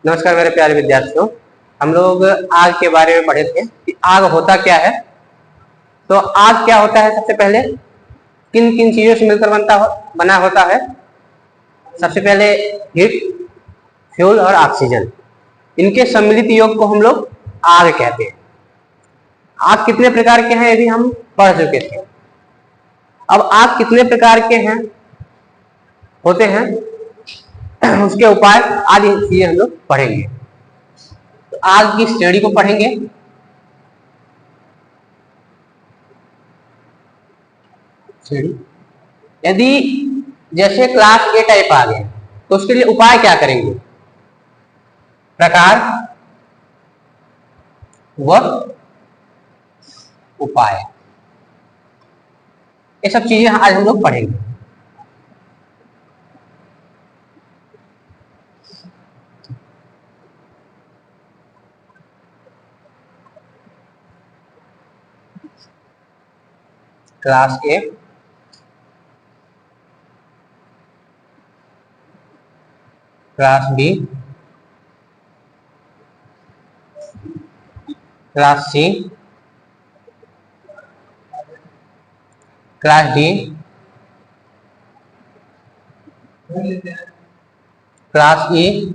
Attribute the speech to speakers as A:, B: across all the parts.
A: नमस्कार मेरे प्यारे विद्यार्थियों। हम लोग आग के बारे में पढ़े थे कि आग होता क्या है। तो आग क्या होता है, सबसे पहले किन किन चीजों से मिलकर बना होता है। सबसे पहले हीट, फ्यूल और ऑक्सीजन, इनके सम्मिलित योग को हम लोग आग कहते हैं। आग कितने प्रकार के हैं ये भी हम पढ़ चुके थे। अब आग कितने प्रकार के हैं होते हैं उसके उपाय आदि चीजें हम लोग पढ़ेंगे। तो आग की श्रेणी को पढ़ेंगे। यदि जैसे क्लास ए टाइप आ गए तो उसके लिए उपाय क्या करेंगे, प्रकार व उपाय, ये सब चीजें आज हम लोग पढ़ेंगे। Class A, class B, class C, class D, class E.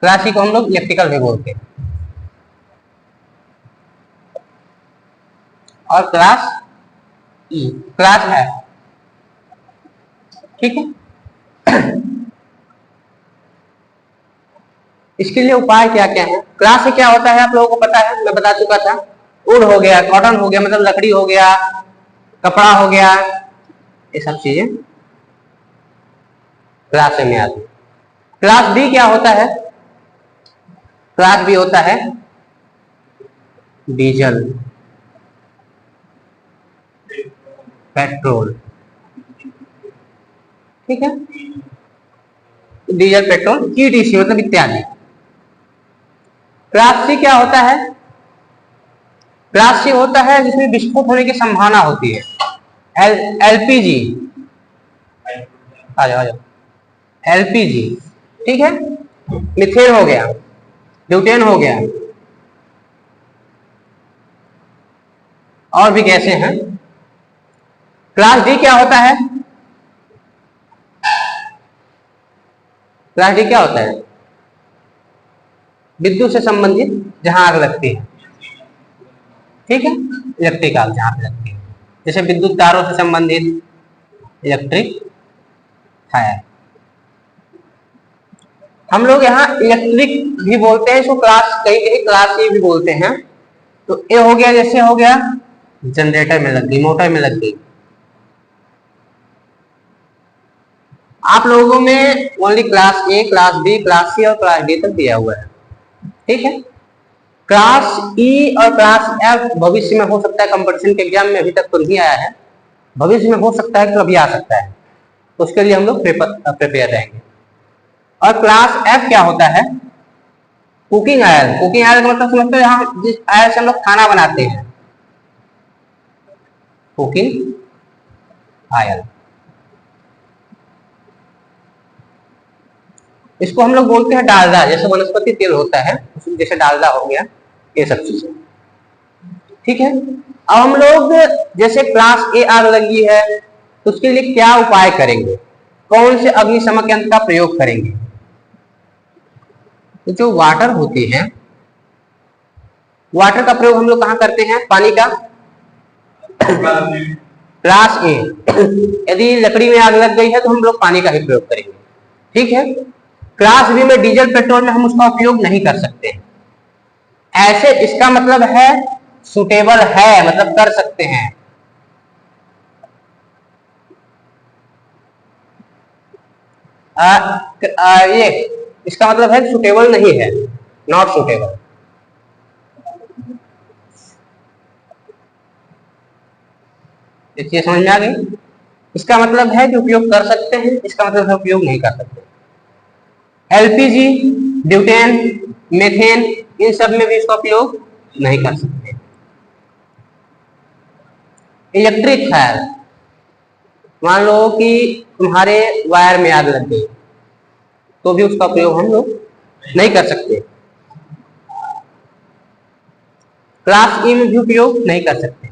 A: Class E को हम लोग इलेक्ट्रिकल भी बोलते हैं। और क्लास ई क्लास है, ठीक है। इसके लिए उपाय क्या क्या है। क्लास से क्या होता है आप लोगों को पता है, मैं बता चुका था। वुड हो गया, कॉटन हो गया, मतलब लकड़ी हो गया, कपड़ा हो गया, ये सब चीजें क्लास में आती है। क्लास बी क्या होता है, क्लास बी होता है डीजल, पेट्रोल, ठीक है। डीजल, पेट्रोल, ईटीसी मतलब इत्यादि। क्लास सी क्या होता है, क्लास सी होता है जिसमें विस्फोट होने की संभावना होती है। एलपीजी, आ जाओ, एलपीजी, ठीक है। मिथेन हो गया, ब्यूटेन हो गया, और भी गैसें हैं। क्लास डी क्या होता है, क्लास डी क्या होता है, विद्युत से संबंधित जहां आग लगती है, ठीक है। इलेक्ट्रिक आग जहां पे लगती है, जैसे विद्युत तारों से संबंधित इलेक्ट्रिक फायर। हम लोग यहाँ इलेक्ट्रिक भी बोलते हैं इसको, क्लास कहीं कहीं क्लास ए भी बोलते हैं। तो ए हो गया, जैसे हो गया जनरेटर में लग गई, मोटर में लग गई। आप लोगों में only class A, class B, class C और क्लास डी तक दिया हुआ है, ठीक है। क्लास ई और क्लास एफ भविष्य में हो सकता है, कंपटीशन के एग्जाम में अभी तक तो नहीं आया है, भविष्य में हो सकता है कि कभी आ सकता है, तो उसके लिए हम लोग प्रिपेयर रहेंगे। और क्लास एफ क्या होता है, कुकिंग ऑयल। कुकिंग ऑयल का मतलब समझते हैं, हम जिस ऑयल से हम लोग खाना बनाते हैं, कुकिंग ऑयल। इसको हम लोग बोलते हैं डालडा, जैसे वनस्पति तेल होता है, जैसे डालडा हो गया, ये सब चीजें, ठीक है। अब हम लोग जैसे क्लास ए आग लगी है तो उसके लिए क्या उपाय करेंगे, कौन से अग्निशमक यंत्र का प्रयोग करेंगे। तो जो वाटर होती है, वाटर का प्रयोग हम लोग कहां करते हैं, पानी का। क्लास ए, यदि लकड़ी में आग लग गई है तो हम लोग पानी का ही प्रयोग करेंगे, ठीक है। क्लास बी में डीजल, पेट्रोल में हम उसका उपयोग नहीं कर सकते हैं। ऐसे इसका मतलब है सुटेबल है, मतलब कर सकते हैं। ये इसका मतलब है सुटेबल नहीं है, नॉट सुटेबल। ये समझ में आ गई। इसका मतलब है कि उपयोग कर सकते हैं, इसका मतलब है उपयोग नहीं कर सकते। एलपीजी, ब्यूटेन, मेथेन, इन सब में भी इसका उपयोग नहीं कर सकते। इलेक्ट्रिक फायर, मान लो कि तुम्हारे वायर में आग लग गई तो भी उसका प्रयोग हम लोग नहीं कर सकते। क्लास ई में भी उपयोग नहीं कर सकते।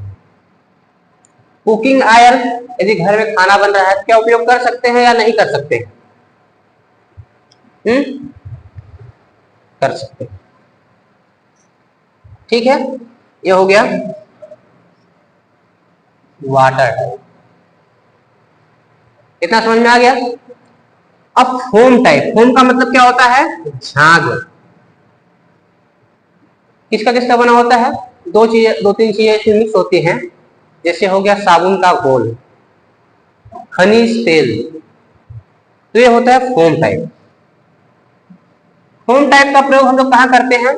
A: कुकिंग आयल, यदि घर में खाना बन रहा है तो क्या उपयोग कर सकते हैं या नहीं कर सकते? कर सकते। ठीक है, ये हो गया वाटर टाइप। इतना समझ में आ गया। अब फोम टाइप, फोम का मतलब क्या होता है? झाग। किसका किसका बना होता है? दो चीजें, दो तीन चीजें इसमें मिक्स होती हैं। जैसे हो गया साबुन का घोल, खनिज तेल, तो ये होता है फोम टाइप। फोम टाइप का प्रयोग हम लोग कहाँ करते हैं?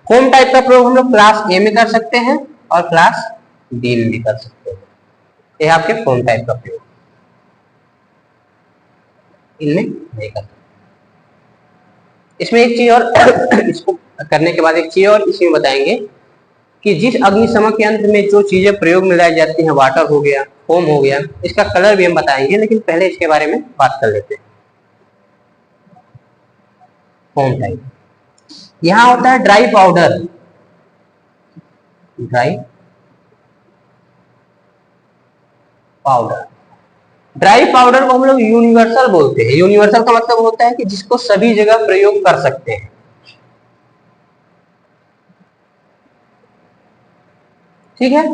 A: फोम टाइप का प्रयोग हम लोग क्लास ए में कर सकते हैं और क्लास डी में भी कर सकते हैं। ये आपके फोम टाइप का प्रयोग, इनमें नहीं कर सकते। इसमें एक चीज और इसको करने के बाद एक चीज और इसमें बताएंगे कि जिस अग्निशमन के यंत्र में जो चीजें प्रयोग में लाई जाती हैं, वाटर हो गया, फोम हो गया, इसका कलर भी हम बताएंगे, लेकिन पहले इसके बारे में बात कर लेते हैं। फोम टाइप, यहां होता है dry powder. Dry powder, dry powder को हम लोग यूनिवर्सल बोलते हैं। यूनिवर्सल का मतलब होता है कि जिसको सभी जगह प्रयोग कर सकते हैं। ठीक है,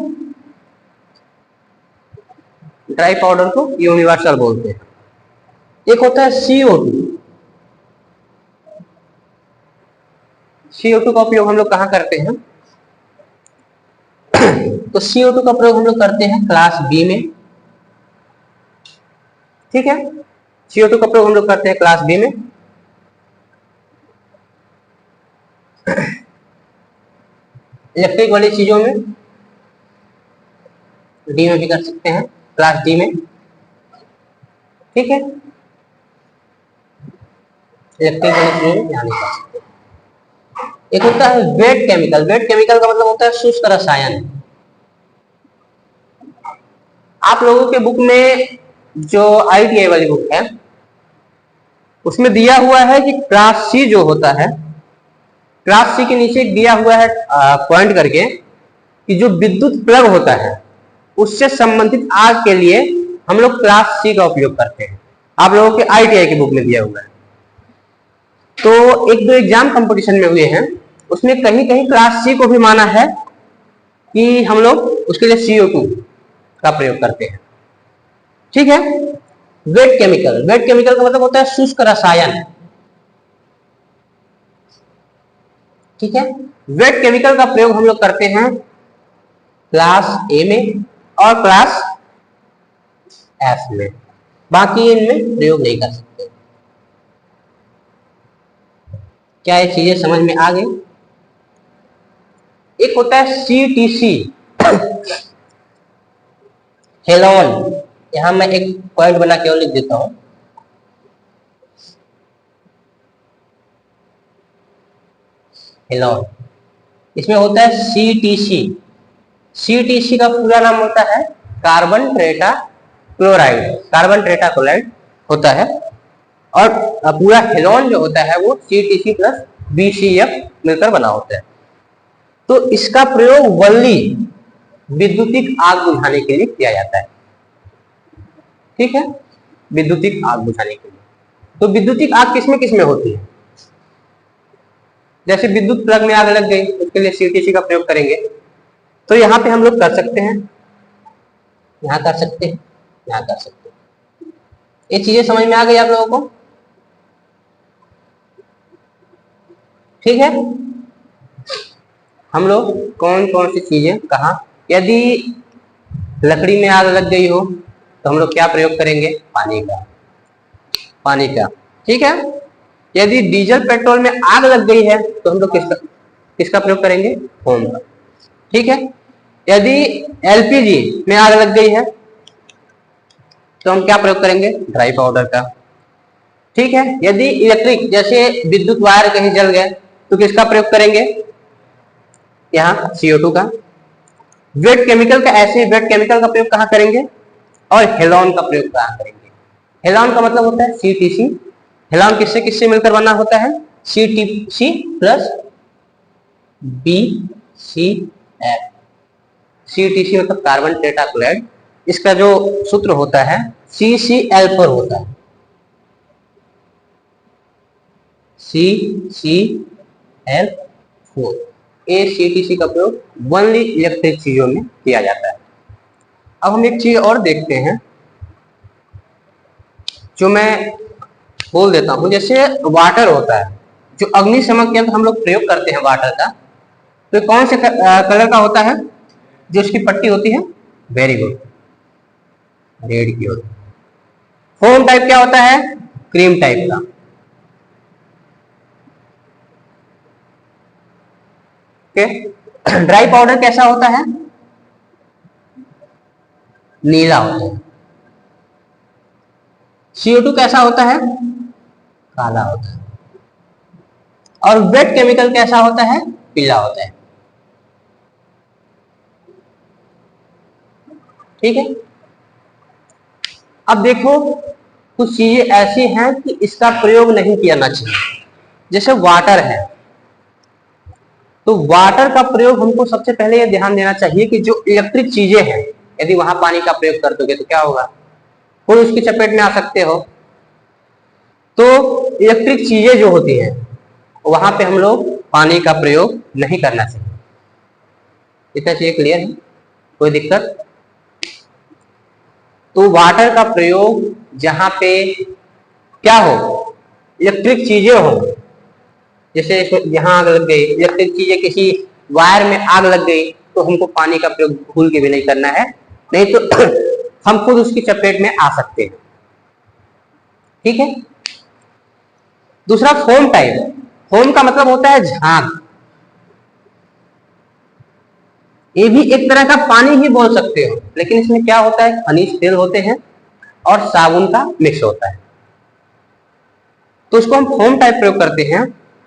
A: ड्राई पाउडर को यूनिवर्सल बोलते हैं। एक होता है CO2। CO2 का उपयोग हम लोग कहाँ करते हैं? तो CO2 का प्रयोग हम लोग करते हैं क्लास बी में। ठीक है, CO2 का प्रयोग हम लोग करते हैं क्लास बी में। इलेक्ट्रिक वाली चीजों में डी में भी कर सकते हैं, क्लास डी में। ठीक है, इलेक्ट्रिक वाली चीजों में यहाँ नहीं कर सकते। एक होता है वेट केमिकल। वेट केमिकल का मतलब होता है शुष्क रसायन। आप लोगों के बुक में जो ITI वाली बुक है उसमें दिया हुआ है कि क्लास सी जो होता है, क्लास सी के नीचे दिया हुआ है पॉइंट करके कि जो विद्युत प्लग होता है उससे संबंधित आग के लिए हम लोग क्लास सी का उपयोग करते हैं। आप लोगों के ITI की बुक में दिया हुआ है। तो एक दो एग्जाम कंपटीशन में हुए हैं, उसमें कहीं कहीं क्लास सी को भी माना है कि हम लोग उसके लिए CO2 का प्रयोग करते हैं। ठीक है, वेट केमिकल, वेट केमिकल का मतलब होता है शुष्क रसायन। ठीक है, वेट केमिकल का प्रयोग हम लोग करते हैं क्लास ए में और क्लास एफ में, बाकी इनमें प्रयोग नहीं कर सकते। क्या ये चीजें समझ में आ गई? एक होता है CTC, हेलोन। यहां मैं एक पॉइंट बना के और लिख देता हूं। हेलोन, इसमें होता है CTC। CTC का पूरा नाम होता है carbon tetra chloride, carbon tetra chloride होता है। और पूरा हेलोन जो होता है वो CTC प्लस BCF मिलकर बना होता है। तो इसका प्रयोग वल्ली विद्युतिक आग बुझाने के लिए किया जाता है। ठीक है, विद्युतिक आग बुझाने के लिए। तो विद्युतिक आग किसमें किसमें होती है? जैसे विद्युत प्लग में आग लग गई, उसके लिए CTC का प्रयोग करेंगे। तो यहाँ पे हम लोग कर सकते हैं, यहाँ कर सकते हैं, यहाँ कर सकते हैं। ये चीजें समझ में आ गई आप लोगों को? ठीक है, हम लोग कौन कौन सी चीजें कहाँ, यदि लकड़ी में आग लग गई हो तो हम लोग क्या प्रयोग करेंगे? पानी का, पानी का। ठीक है, यदि डीजल पेट्रोल में आग लग गई है तो हम लोग किसका प्रयोग करेंगे? फोम का। ठीक है, यदि LPG में आग लग गई है तो हम क्या प्रयोग करेंगे? ड्राई पाउडर का। ठीक है, यदि इलेक्ट्रिक जैसे विद्युत वायर कहीं जल गए तो किसका प्रयोग करेंगे? यहाँ CO2 का। वेट केमिकल का ऐसे ही वेट केमिकल का प्रयोग कहाँ करेंगे? और हेलोन का प्रयोग कहाँ करेंगे? हेलॉन का मतलब होता है CTC। हेलॉन किससे किससे मिलकर बना होता है? CTC plus BCl। CTC मतलब कार्बन टेट्राक्लोराइड, इसका जो सूत्र होता है CCl पर होता है, CCl4। CTC का प्रयोग ओनली इलेक्ट्रिक चीजों में किया जाता है। अब हम एक चीज और देखते हैं जो मैं बोल देता हूं, जैसे वाटर होता है, जो अग्निशमन यंत्र हम लोग प्रयोग करते हैं वाटर का, तो कौन से कलर का होता है जो उसकी पट्टी होती है? वेरी गुड, रेड की होती है। फोम टाइप क्या होता है? क्रीम टाइप का। ओके। ड्राई पाउडर कैसा होता है? नीला होता है। CO2 कैसा होता है? काला होता है। और वेट केमिकल कैसा होता है? पीला होता है। ठीक है। अब देखो, कुछ चीजें ऐसी हैं कि इसका प्रयोग नहीं किया चाहिए। जैसे वाटर है, तो वाटर का प्रयोग हमको सबसे पहले ये ध्यान देना चाहिए कि जो इलेक्ट्रिक चीजें हैं, यदि वहां पानी का प्रयोग कर दोगे तो क्या होगा? कोई उसकी चपेट में आ सकते हो। तो इलेक्ट्रिक चीजें जो होती हैं वहां पे हम लोग पानी का प्रयोग नहीं करना चाहिए। इतना चीज क्लियर है? कोई दिक्कत? तो वाटर का प्रयोग जहां पे क्या हो, इलेक्ट्रिक चीजें हो, जैसे यहाँ आग लग गई, इलेक्ट्रिक चीजें किसी वायर में आग लग गई, तो हमको पानी का प्रयोग भूल के भी नहीं करना है, नहीं तो हम खुद उसकी चपेट में आ सकते हैं। ठीक है। दूसरा फोम टाइप। फोम का मतलब होता है झाग। ये भी एक तरह का पानी ही बोल सकते हो, लेकिन इसमें क्या होता है? खनिज तेल होते हैं और साबुन का मिक्स होता है, तो उसको हम फोम टाइप प्रयोग करते हैं।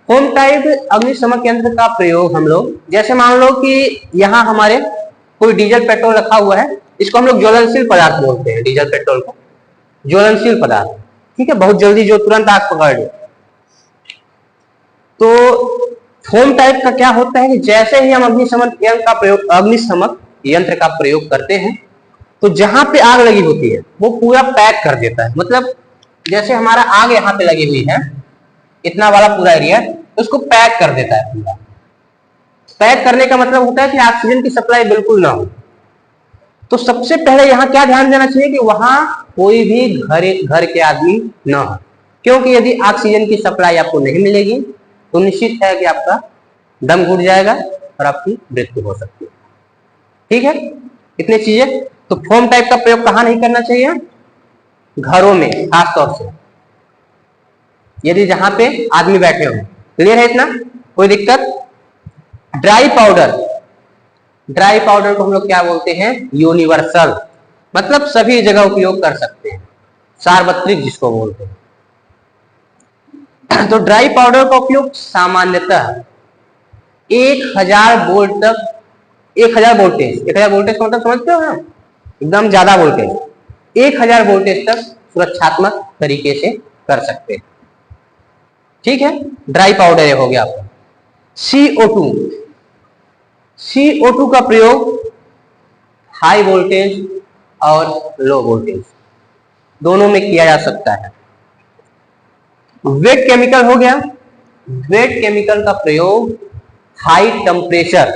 A: फोम टाइप अग्निशमन यंत्र का प्रयोग हम लोग, जैसे मान लो कि यहाँ हमारे कोई डीजल पेट्रोल रखा हुआ है, इसको हम लोग ज्वलनशील पदार्थ बोलते हैं, डीजल पेट्रोल को ज्वलनशील पदार्थ। ठीक है, बहुत जल्दी जो तुरंत आग पकड़ ले। तो फोम टाइप का क्या होता है कि जैसे ही हम अग्निशमन यंत्र का प्रयोग करते हैं, तो जहां पे आग लगी होती है वो पूरा पैक कर देता है। मतलब जैसे हमारा आग यहाँ पे लगी हुई है, इतना वाला पूरा एरिया, उसको पैक कर देता है पूरा। पैक करने का मतलब होता है कि ऑक्सीजन की सप्लाई बिल्कुल ना हो। तो सबसे पहले यहाँ क्या ध्यान देना चाहिए कि वहां कोई भी घर के आदमी ना हो, क्योंकि यदि ऑक्सीजन की सप्लाई आपको नहीं मिलेगी तो निश्चित है कि आपका दम घुट जाएगा और आपकी मृत्यु हो सकती है। ठीक है, इतनी चीजें। तो फोम टाइप का प्रयोग कहां नहीं करना चाहिए? घरों में खास तौर से, यदि जहां पे आदमी बैठे हो। क्लियर है इतना? कोई दिक्कत? Dry powder. ड्राई पाउडर को हम लोग क्या बोलते हैं? यूनिवर्सल, मतलब सभी जगह उपयोग कर सकते हैं, सार्वत्रिक जिसको बोलते हैं। तो ड्राई पाउडर का उपयोग सामान्यतः 1000 वोल्ट तक, 1000 वोल्टेज, 1000 वोल्टेज का मतलब समझते हो ना, एकदम ज्यादा वोल्टेज, 1000 वोल्टेज तक सुरक्षात्मक तरीके से कर सकते हैं। ठीक है, ड्राई पाउडर हो गया आपका। CO2। CO2 का प्रयोग हाई वोल्टेज और लो वोल्टेज दोनों में किया जा सकता है। वेट केमिकल हो गया। वेट केमिकल का प्रयोग हाई टेम्परेचर,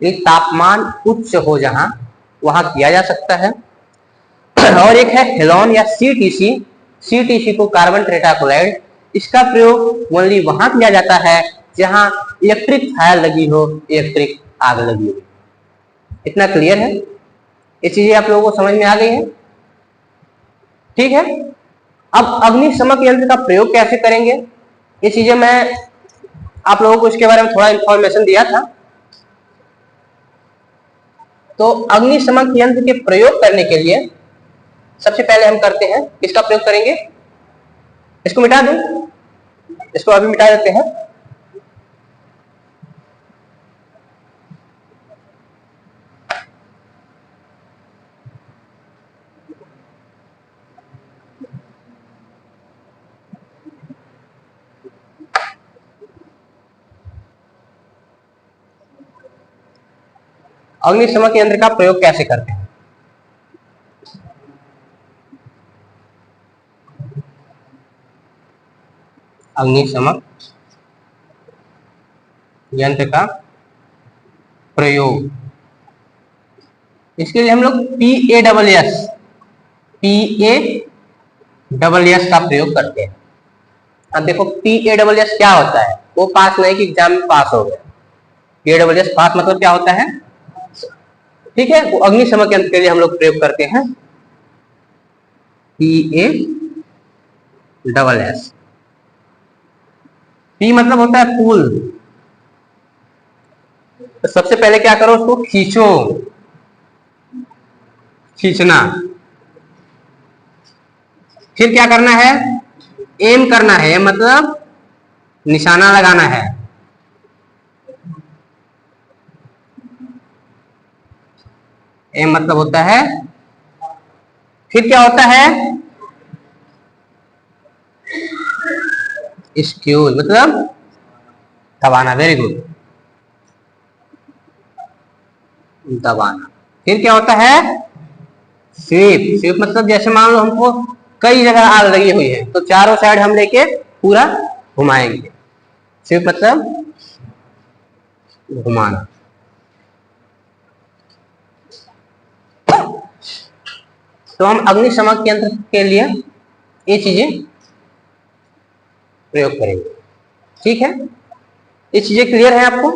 A: एक तापमान उच्च हो जहां, वहां किया जा सकता है। और एक है हेलॉन या CTC। CTC को कार्बन टेट्राक्लोराइड, इसका प्रयोग ओनली वहां किया जाता है जहां इलेक्ट्रिक फायर लगी हो, इलेक्ट्रिक आग लगी हो। इतना क्लियर है? ये चीजें आप लोगों को समझ में आ गई है? ठीक है। अब अग्निशमन यंत्र का प्रयोग कैसे करेंगे, ये चीजें मैं आप लोगों को इसके बारे में थोड़ा इंफॉर्मेशन दिया था। तो अग्निशमन यंत्र के प्रयोग करने के लिए सबसे पहले हम करते हैं, किसका प्रयोग करेंगे? इसको मिटा दूं, इसको अभी मिटा देते हैं। अग्निशमन यंत्र का प्रयोग कैसे करते हैं? अग्निशमन यंत्र का प्रयोग, इसके लिए हम लोग PASS का प्रयोग करते हैं। अब देखो PASS क्या होता है, वो पास नहीं कि एग्जाम में पास हो गया। PASS पास मतलब क्या होता है, ठीक है, वो अग्निशमन यंत्र के लिए हम लोग प्रयोग करते हैं PASS। P मतलब होता है पुल, तो सबसे पहले क्या करो, उसको खींचो, खींचना। फिर क्या करना है, एम करना है, मतलब निशाना लगाना है। एम मतलब होता है, फिर क्या होता है, स्क्यूज मतलब दबाना। वेरी गुड, दबाना। फिर क्या होता है, स्वीप। स्वीप मतलब जैसे मान लो हमको कई जगह आग लगी हुई है, तो चारों साइड हम लेके पूरा घुमाएंगे। स्वीप मतलब घुमाना। तो हम अग्निशमन यंत्र के लिए ये चीजें प्रयोग करेंगे। ठीक है, ये चीजें क्लियर है आपको?